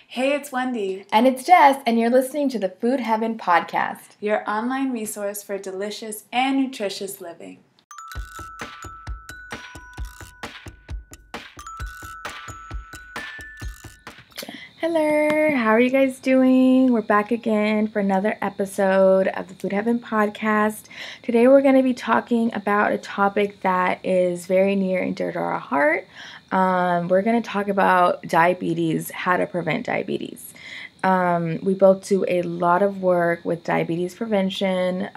Hey, it's Wendy. And it's Jess, and you're listening to the Food Heaven Podcast, your online resource for delicious and nutritious living. Hello, how are you guys doing? We're back again for another episode of the Food Heaven Podcast. Today we're going to be talking about a topic that is very near and dear to our heart. We're going to talk about diabetes, how to prevent diabetes. We both do a lot of work with diabetes prevention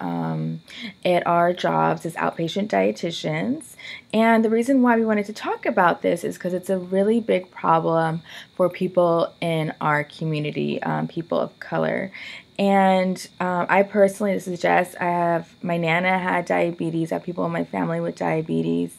at our jobs as outpatient dietitians. And the reason why we wanted to talk about this is because it's a really big problem for people in our community, people of color. And I personally, this is Jess, my Nana had diabetes, I have people in my family with diabetes,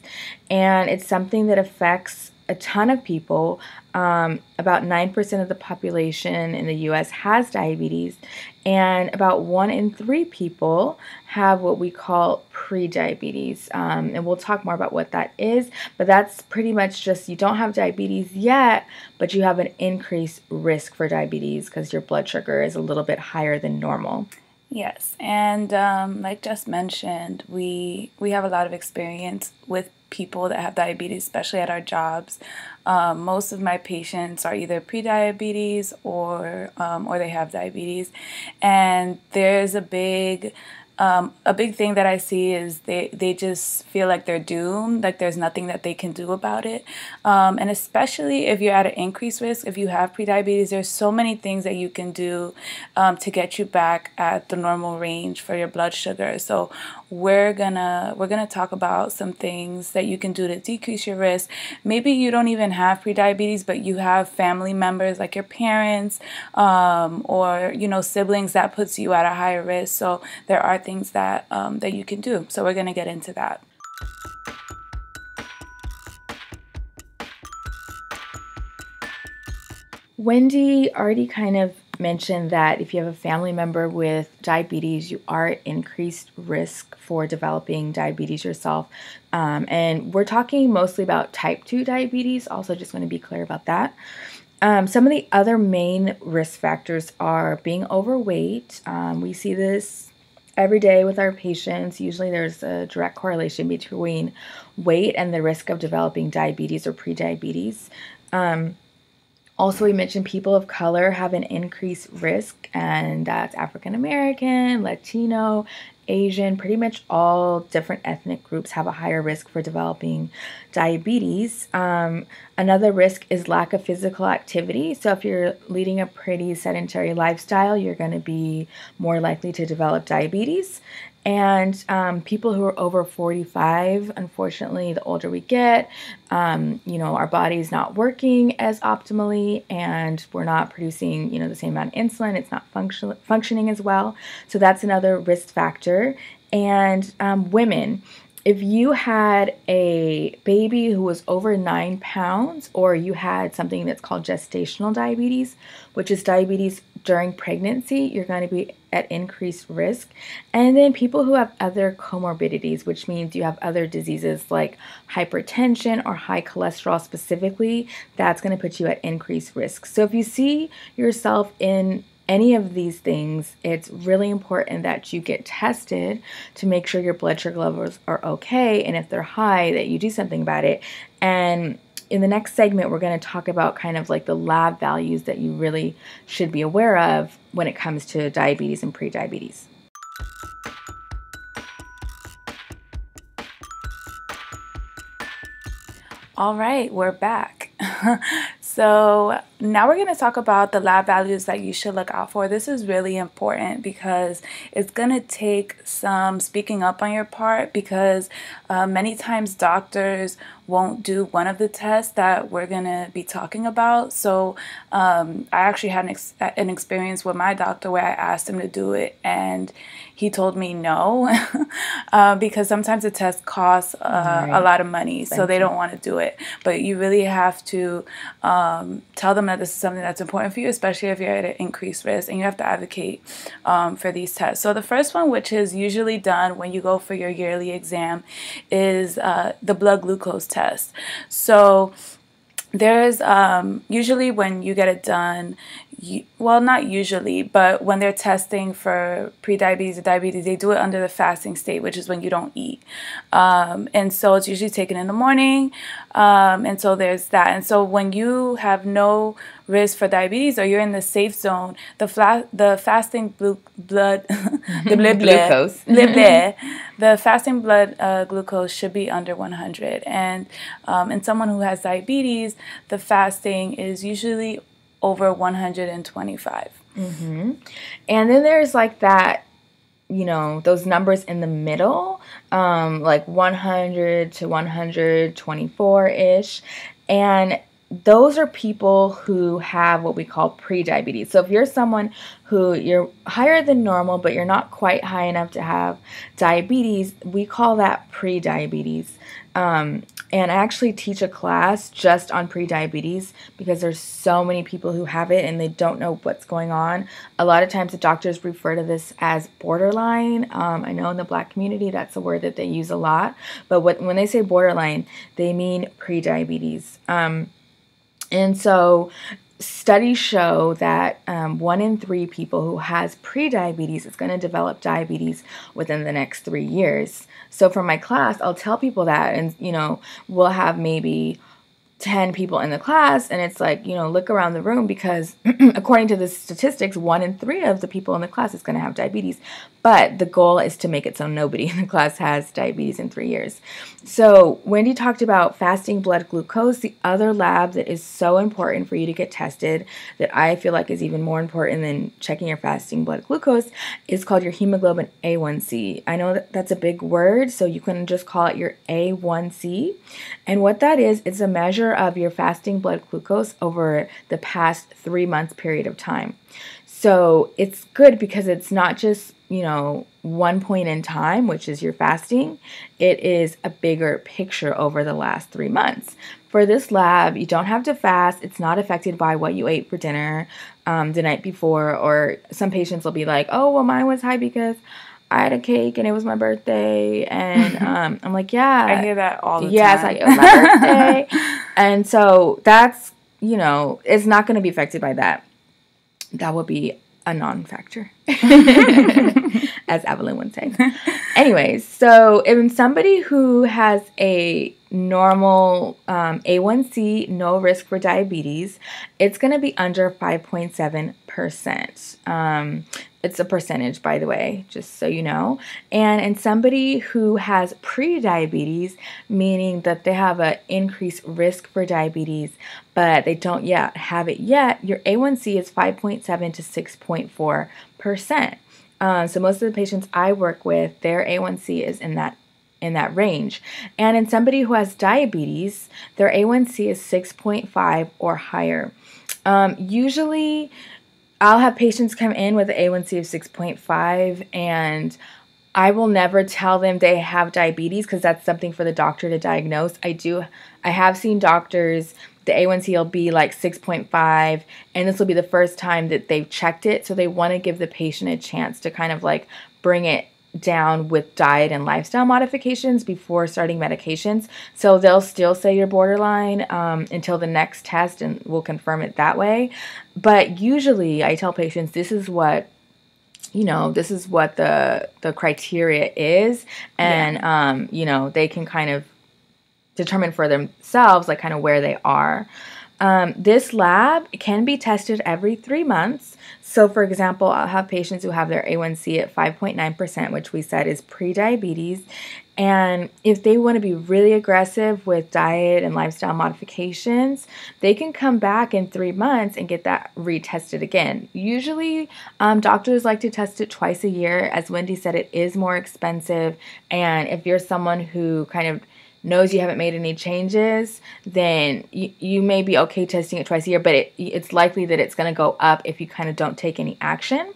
and it's something that affects a ton of people. About 9% of the population in the U.S. has diabetes, and about 1 in 3 people have what we call pre-diabetes. And we'll talk more about what that is, but that's pretty much just you don't have diabetes yet, but you have an increased risk for diabetes because your blood sugar is a little bit higher than normal. Yes, and like just mentioned, we have a lot of experience with people that have diabetes, especially at our jobs. Most of my patients are either pre-diabetes or they have diabetes, and there's a big thing that I see is they just feel like they're doomed, like there's nothing that they can do about it. And especially if you're at an increased risk, if you have prediabetes, there's so many things that you can do to get you back at the normal range for your blood sugar. So we're gonna talk about some things that you can do to decrease your risk. Maybe you don't even have prediabetes, but you have family members like your parents or siblings that puts you at a higher risk. So there are things that you can do. So we're gonna get into that. Wendy already kind of mentioned that if you have a family member with diabetes, you are at increased risk for developing diabetes yourself. And we're talking mostly about type 2 diabetes, also just want to be clear about that. Some of the other main risk factors are being overweight. We see this every day with our patients. Usually there's a direct correlation between weight and the risk of developing diabetes or prediabetes. Also, we mentioned people of color have an increased risk, and that's African American, Latino, Asian, pretty much all different ethnic groups have a higher risk for developing diabetes. Another risk is lack of physical activity. So if you're leading a pretty sedentary lifestyle, you're going to be more likely to develop diabetes. And people who are over 45, unfortunately, the older we get, our body's not working as optimally, and we're not producing, the same amount of insulin. It's not functioning as well. So that's another risk factor. And women, if you had a baby who was over 9 pounds, or you had something that's called gestational diabetes, which is diabetes during pregnancy, you're going to be at increased risk. And then people who have other comorbidities, which means you have other diseases like hypertension or high cholesterol specifically, that's going to put you at increased risk. So if you see yourself in any of these things, it's really important that you get tested to make sure your blood sugar levels are okay, and if they're high, that you do something about it. And in the next segment, we're going to talk about kind of like the lab values that you really should be aware of when it comes to diabetes and prediabetes. All right, we're back. So now we're going to talk about the lab values that you should look out for. This is really important because it's going to take some speaking up on your part, because many times doctors won't do one of the tests that we're going to be talking about. So I actually had an experience with my doctor where I asked him to do it, and he told me no, because sometimes the test costs a lot of money, so they don't want to do it. But you really have to tell them that this is something that's important for you, especially if you're at an increased risk, and you have to advocate for these tests. So the first one, which is usually done when you go for your yearly exam, is the blood glucose test. So there's usually when you get it done, well, not usually, but when they're testing for prediabetes or diabetes, they do it under the fasting state, which is when you don't eat. And so it's usually taken in the morning. And so there's that. And so when you have no risk for diabetes or you're in the safe zone, the fasting blood Glucose. the fasting blood glucose should be under 100. And in someone who has diabetes, the fasting is usually over 125. And then there's like that, those numbers in the middle, like 100 to 124-ish. And those are people who have what we call prediabetes. So if you're someone who you're higher than normal, but you're not quite high enough to have diabetes, we call that prediabetes. And I actually teach a class just on prediabetes because there's so many people who have it and they don't know what's going on. A lot of times the doctors refer to this as borderline. I know in the Black community that's a word that they use a lot. But when they say borderline, they mean prediabetes. And so studies show that 1 in 3 people who has prediabetes is going to develop diabetes within the next 3 years. So for my class, I'll tell people that, and we'll have maybe 10 people in the class, and it's like, look around the room because according to the statistics, 1 in 3 of the people in the class is going to have diabetes. But the goal is to make it so nobody in the class has diabetes in 3 years. So Wendy talked about fasting blood glucose. The other lab that is so important for you to get tested, that I feel like is even more important than checking your fasting blood glucose, is called your hemoglobin A1c. I know that's a big word, so you can just call it your A1c. And what that is, it's a measure of your fasting blood glucose over the past 3 months period of time. So it's good because it's not just, one point in time, which is your fasting. It is a bigger picture over the last 3 months. For this lab, you don't have to fast. It's not affected by what you ate for dinner the night before. Or some patients will be like, oh, well, mine was high because I had a cake and it was my birthday. And I'm like, yeah. I hear that all the time. Yes, it was my birthday. And so that's, it's not going to be affected by that. That would be a non-factor, as Evelyn would say. Anyways, so if somebody who has a normal A1C, no risk for diabetes, it's going to be under 5.7%. It's a percentage, by the way, just so you know. And in somebody who has pre-diabetes, meaning that they have an increased risk for diabetes, but they don't yet have it yet, your A1C is 5.7 to 6.4%. So most of the patients I work with, their A1C is in that range. And in somebody who has diabetes, their A1C is 6.5 or higher. Usually, I'll have patients come in with an A1C of 6.5, and I will never tell them they have diabetes because that's something for the doctor to diagnose. I have seen doctors, the A1C will be like 6.5, and this will be the first time that they've checked it, so they want to give the patient a chance to kind of like bring it down with diet and lifestyle modifications before starting medications. So they'll still say you're borderline until the next test, and we'll confirm it that way. But usually I tell patients this is what the criteria is, and they can kind of determine for themselves like kind of where they are. This lab can be tested every 3 months. So for example, I'll have patients who have their A1C at 5.9%, which we said is pre-diabetes. And if they want to be really aggressive with diet and lifestyle modifications, they can come back in 3 months and get that retested again. Usually, doctors like to test it twice a year. As Wendy said, it is more expensive. And if you're someone who kind of knows you haven't made any changes, then you may be okay testing it twice a year, but it's likely that it's going to go up if you kind of don't take any action.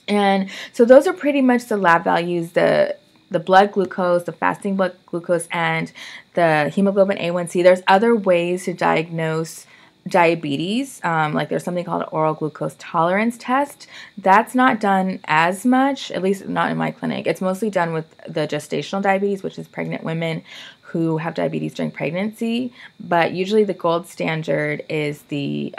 And so those are pretty much the lab values, the blood glucose, the fasting blood glucose, and the hemoglobin A1c. There's other ways to diagnose diabetes, like there's something called an oral glucose tolerance test. That's not done as much, at least not in my clinic. It's mostly done with the gestational diabetes, which is pregnant women who have diabetes during pregnancy, but usually the gold standard is the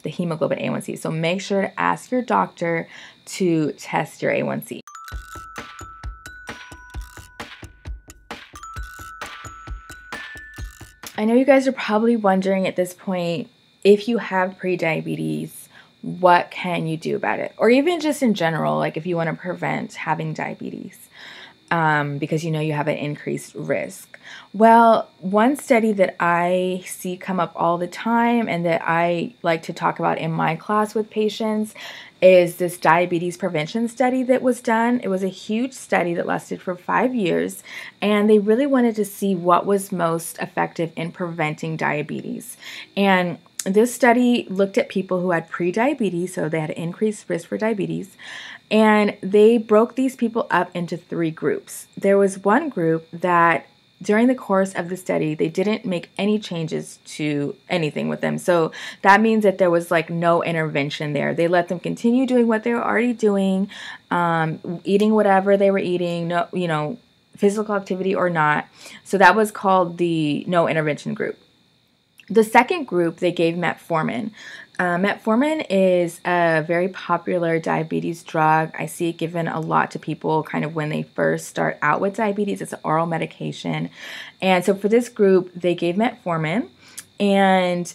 hemoglobin A1c. So make sure to ask your doctor to test your A1c. I know you guys are probably wondering at this point, if you have prediabetes, what can you do about it? Or even just in general, like if you want to prevent having diabetes, because you know you have an increased risk. Well, one study that I see come up all the time and that I like to talk about in my class with patients is this diabetes prevention study that was done. It was a huge study that lasted for 5 years, and they really wanted to see what was most effective in preventing diabetes. And this study looked at people who had prediabetes, so they had an increased risk for diabetes, and they broke these people up into 3 groups. There was one group that during the course of the study, they didn't make any changes to anything with them. So that means that there was like no intervention there. They let them continue doing what they were already doing, eating whatever they were eating, no, you know, physical activity or not. So that was called the no intervention group. The second group, they gave metformin. Metformin is a very popular diabetes drug. I see it given a lot to people kind of when they first start out with diabetes. It's an oral medication. And so for this group, they gave metformin. And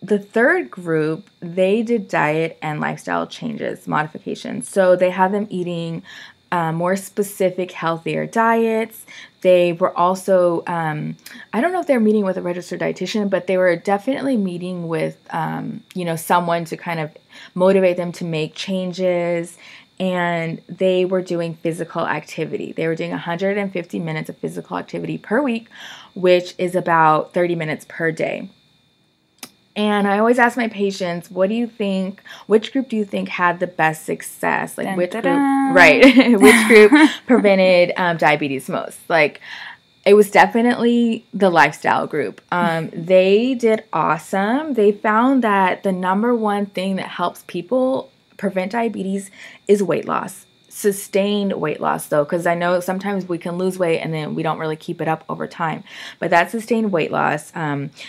the third group, they did diet and lifestyle changes, modifications. So they had them eating more specific, healthier diets. They were also, I don't know if they're meeting with a registered dietitian, but they were definitely meeting with, you know, someone to kind of motivate them to make changes. And they were doing physical activity. They were doing 150 minutes of physical activity per week, which is about 30 minutes per day. And I always ask my patients, what do you think, which group do you think had the best success? Like which group, right, which group prevented diabetes most? Like it was definitely the lifestyle group. They did awesome. They found that the number one thing that helps people prevent diabetes is weight loss. Sustained weight loss though, because I know sometimes we can lose weight and then we don't really keep it up over time, but that sustained weight loss,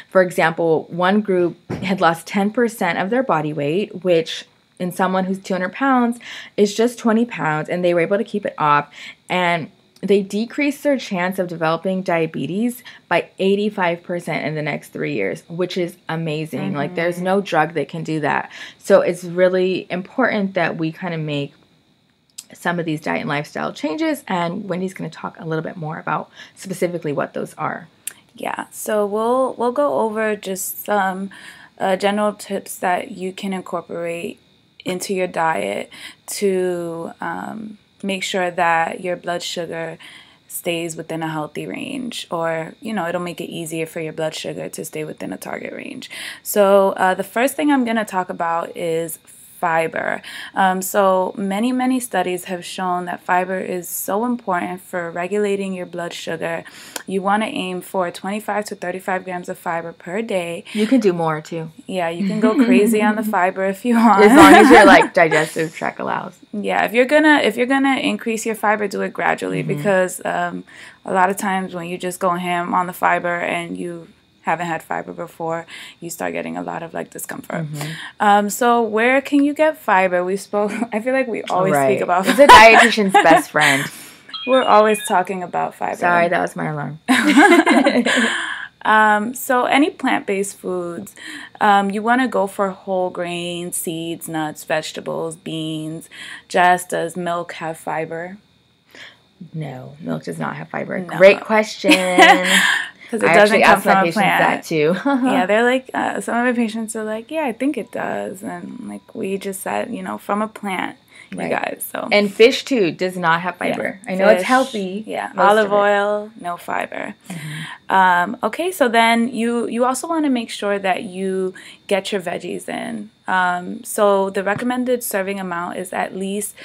for example, one group had lost 10% of their body weight, which in someone who's 200 pounds is just 20 pounds, and they were able to keep it off, and they decreased their chance of developing diabetes by 85% in the next 3 years, which is amazing. Like there's no drug that can do that. So it's really important that we kind of make some of these diet and lifestyle changes, and Wendy's going to talk a little bit more about specifically what those are. Yeah, so we'll go over just some general tips that you can incorporate into your diet to make sure that your blood sugar stays within a healthy range, or, you know, it'll make it easier for your blood sugar to stay within a target range. So the first thing I'm going to talk about is fiber. So many studies have shown that fiber is so important for regulating your blood sugar. You want to aim for 25 to 35 grams of fiber per day. You can do more too. Yeah, you can go crazy on the fiber if you want. As long as your like digestive tract allows. Yeah, if you're gonna increase your fiber, do it gradually, because a lot of times when you just go ham on the fiber and you haven't had fiber before, you start getting a lot of like discomfort. So where can you get fiber? I feel like we always speak about it's a dietitian's best friend. We're always talking about fiber. Sorry, that was my alarm. So any plant-based foods, you want to go for whole grains, seeds, nuts, vegetables, beans. Jess, does milk have fiber? No, milk does not have fiber. No. Great question. Because it doesn't come from a plant. That too. Yeah, they're like, some of my patients are like, yeah, I think it does. And like we just said, you know, from a plant, you guys. So and fish too does not have fiber. Yeah, I know it's healthy. Yeah, olive oil, no fiber. Okay, so then you also want to make sure that you get your veggies in. So the recommended serving amount is at least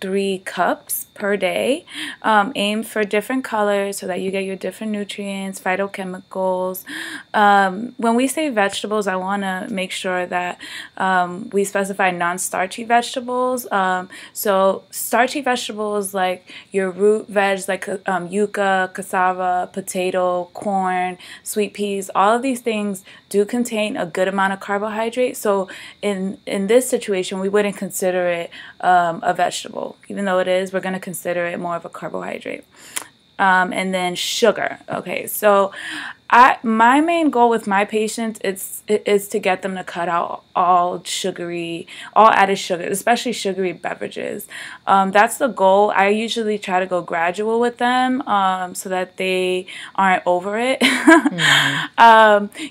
3 cups per day. Aim for different colors so that you get your different nutrients, phytochemicals. When we say vegetables, I want to make sure that we specify non-starchy vegetables. So starchy vegetables like your root veg, like yuca, cassava, potato, corn, sweet peas, all of these things do contain a good amount of carbohydrate. So in this situation, we wouldn't consider it a vegetable. Even though it is, we're going to consider it more of a carbohydrate. And then sugar. Okay, so my main goal with my patients is to get them to cut out all added sugar, especially sugary beverages. That's the goal. I usually try to go gradual with them so that they aren't over it.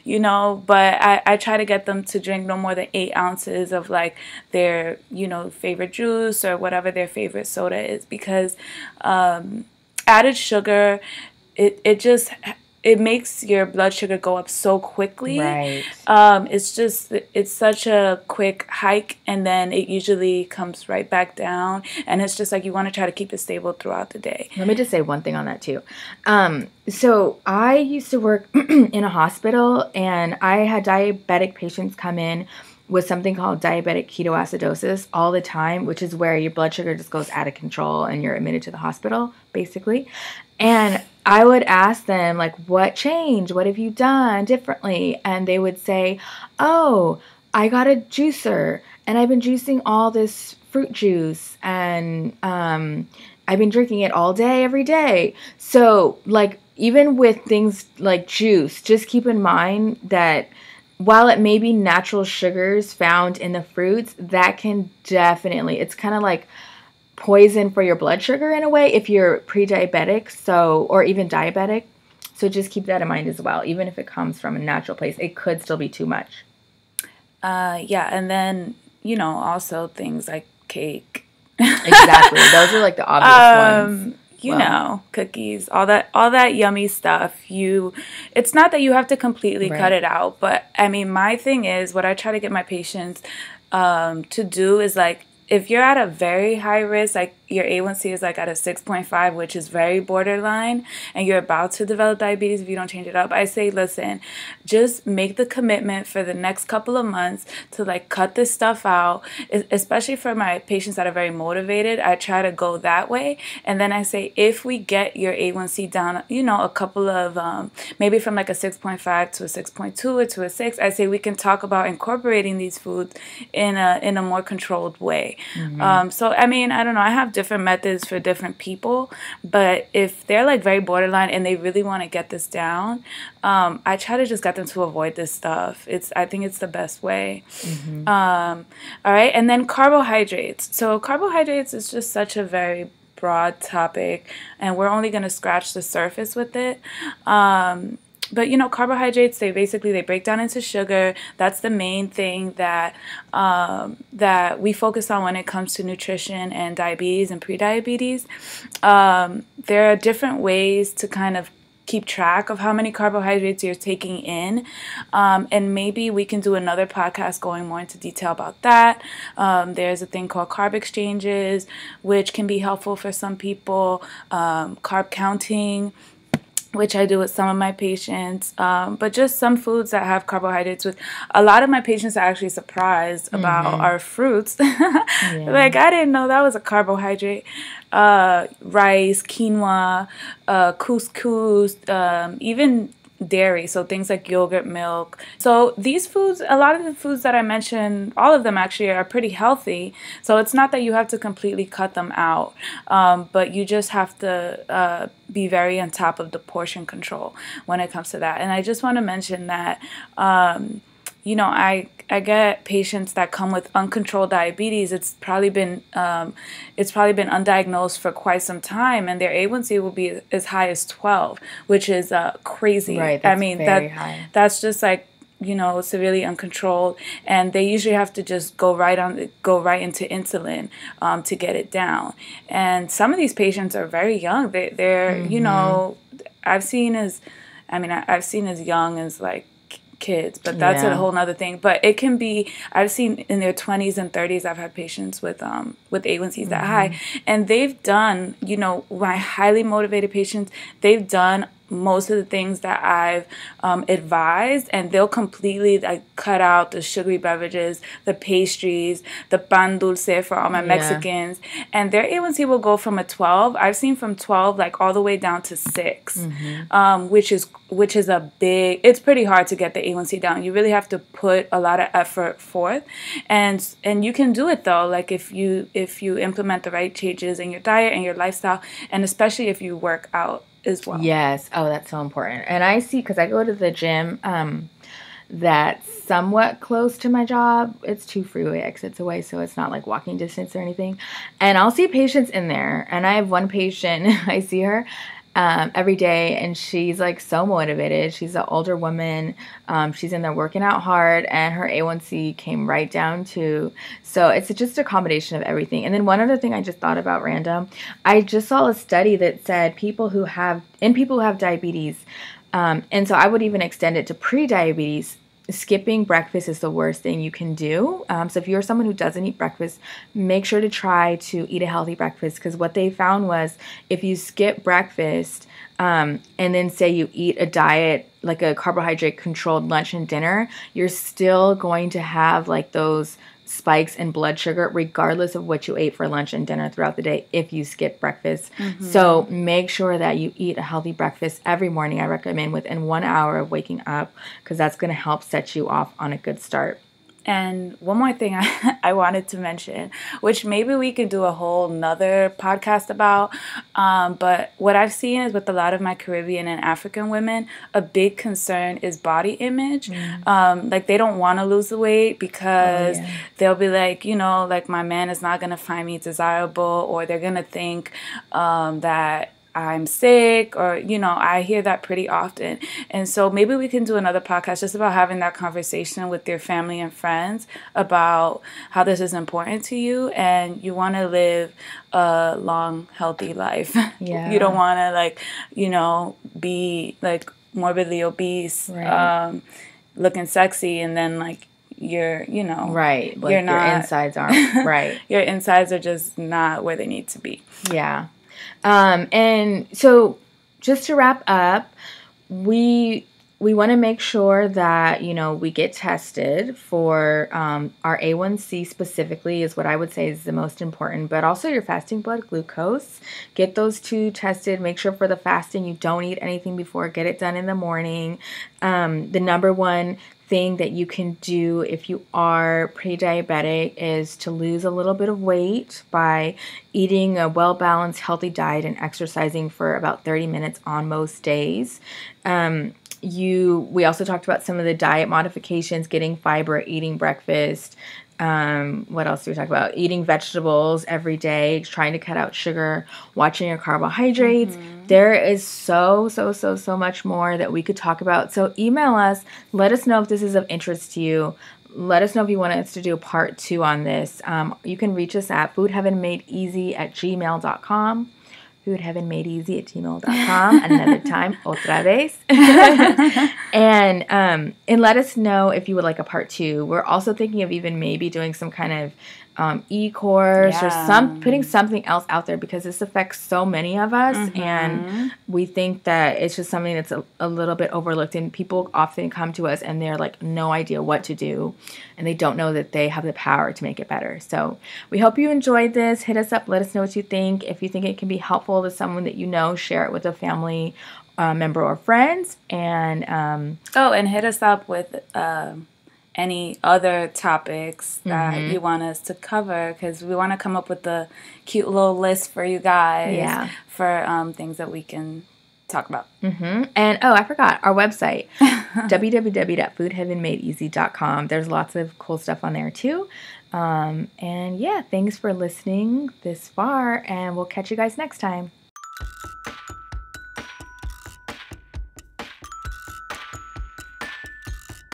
You know, but I try to get them to drink no more than 8 ounces of like their, you know, favorite juice or whatever their favorite soda is, because added sugar, it makes your blood sugar go up so quickly. Right. It's such a quick hike, and then it usually comes right back down. And it's just like you want to try to keep it stable throughout the day. Let me just say one thing on that too. So I used to work in a hospital, and I had diabetic patients come in with something called diabetic ketoacidosis all the time, which is where your blood sugar just goes out of control and you're admitted to the hospital, basically. And I would ask them, like, what changed? What have you done differently? And they would say, oh, I got a juicer, and I've been juicing all this fruit juice, and I've been drinking it all day, every day. So, like, even with things like juice, just keep in mind that while it may be natural sugars found in the fruits, that can definitely, it's kind of like poison for your blood sugar in a way if you're pre-diabetic, or even diabetic. So just keep that in mind as well. Even if it comes from a natural place, it could still be too much. Yeah, and then, you know, also things like cake. Exactly. Those are like the obvious ones. You know, cookies, all that yummy stuff. It's not that you have to completely cut it out, but I mean, my thing is, what I try to get my patients to do is, like, if you're at a very high risk, like your A1c is like at a 6.5, which is very borderline, and you're about to develop diabetes if you don't change it up, I say, listen, just make the commitment for the next couple of months to like cut this stuff out, especially for my patients that are very motivated. I try to go that way. And then I say, if we get your A1c down, you know, a couple of, maybe from like a 6.5 to a 6.2 or to a 6, I say we can talk about incorporating these foods in a more controlled way. So, I mean, I don't know. I have different methods for different people, but if they're like very borderline and they really want to get this down, I try to just get them to avoid this stuff. I think it's the best way. All right. And then carbohydrates. So carbohydrates is just such a very broad topic, and we're only going to scratch the surface with it. But, you know, carbohydrates, they break down into sugar. That's the main thing that we focus on when it comes to nutrition and diabetes and prediabetes. There are different ways to kind of keep track of how many carbohydrates you're taking in. And maybe we can do another podcast going more into detail about that. There's a thing called Carb Exchanges, which can be helpful for some people. Carb counting, which I do with some of my patients, but just some foods that have carbohydrates. With a lot of my patients are actually surprised about our fruits. Like, I didn't know that was a carbohydrate. Rice, quinoa, couscous, even dairy, so things like yogurt, milk. So these foods, a lot of the foods that I mentioned, all of them actually are pretty healthy. So it's not that you have to completely cut them out, but you just have to be very on top of the portion control when it comes to that. And I just want to mention that, you know, I get patients that come with uncontrolled diabetes. It's probably been undiagnosed for quite some time, and their A1c will be as high as 12, which is crazy. Right. That's very high. That's just like, you know, severely uncontrolled, and they usually have to just go right into insulin to get it down. And some of these patients are very young. They're you know, I've seen as young as like kids, but that's a whole nother thing. But it can be, I've seen in their 20s and 30s, I've had patients with A1Cs that high, and they've done, you know, my highly motivated patients, they've done most of the things that I've advised, and they'll completely like cut out the sugary beverages, the pastries, the pan dulce for all my Mexicans, and their A1C will go from a 12. I've seen from 12 like all the way down to 6, which is a big. It's pretty hard to get the A1C down. You really have to put a lot of effort forth, and you can do it though. Like if you implement the right changes in your diet and your lifestyle, and especially if you work out as well. Yes. Oh, that's so important. And I see, because I go to the gym that's somewhat close to my job. It's 2 freeway exits away, so it's not like walking distance or anything. And I'll see patients in there. And I have one patient, I see her every day, and she's like so motivated. She's an older woman. She's in there working out hard, and her A1C came right down to. So it's just a combination of everything. And then one other thing I just thought about random, I just saw a study that said people who have diabetes, and so I would even extend it to pre-diabetes. Skipping breakfast is the worst thing you can do. So if you're someone who doesn't eat breakfast, make sure to try to eat a healthy breakfast, because what they found was if you skip breakfast and then say you eat a diet, like a carbohydrate controlled lunch and dinner, you're still going to have like those spikes in blood sugar regardless of what you ate for lunch and dinner throughout the day if you skip breakfast. So make sure that you eat a healthy breakfast every morning. I recommend within 1 hour of waking up, because that's going to help set you off on a good start. And one more thing I wanted to mention, which maybe we could do a whole nother podcast about, but what I've seen is with a lot of my Caribbean and African women, a big concern is body image. Like they don't want to lose the weight because they'll be like, you know, like my man is not going to find me desirable, or they're going to think that I'm sick, or, you know, I hear that pretty often. And so maybe we can do another podcast just about having that conversation with your family and friends about how this is important to you, and you want to live a long, healthy life. You don't want to, like, you know, be like morbidly obese, looking sexy, and then like you're, you know, like you're not, your insides aren't your insides are just not where they need to be. And so just to wrap up, we want to make sure that, you know, we get tested for our A1C specifically is what I would say is the most important, but also your fasting blood glucose. Get those 2 tested. Make sure for the fasting you don't eat anything before. Get it done in the morning. The number one thing that you can do if you are pre-diabetic is to lose a little bit of weight by eating a well-balanced, healthy diet and exercising for about 30 minutes on most days. We also talked about some of the diet modifications, getting fiber, eating breakfast. What else do we talk about? Eating vegetables every day, trying to cut out sugar, watching your carbohydrates. There is so much more that we could talk about. So email us. Let us know if this is of interest to you. Let us know if you want us to do a part 2 on this. You can reach us at foodheavenmadeeasy@gmail.com. foodheavenmadeeasy@gmail.com. Another time, otra vez. And let us know if you would like a part 2. We're also thinking of even maybe doing some kind of e-course or putting something else out there, because this affects so many of us, and we think that it's just something that's a little bit overlooked, and people often come to us and they're like no idea what to do, and they don't know that they have the power to make it better. So we hope you enjoyed this. Hit us up, let us know what you think. If you think it can be helpful to someone that you know, share it with a family member or friends. And and hit us up with any other topics that you want us to cover, because we want to come up with a cute little list for you guys for things that we can talk about. And I forgot our website, www.foodheavenmadeeasy.com. There's lots of cool stuff on there too. And thanks for listening this far, and we'll catch you guys next time.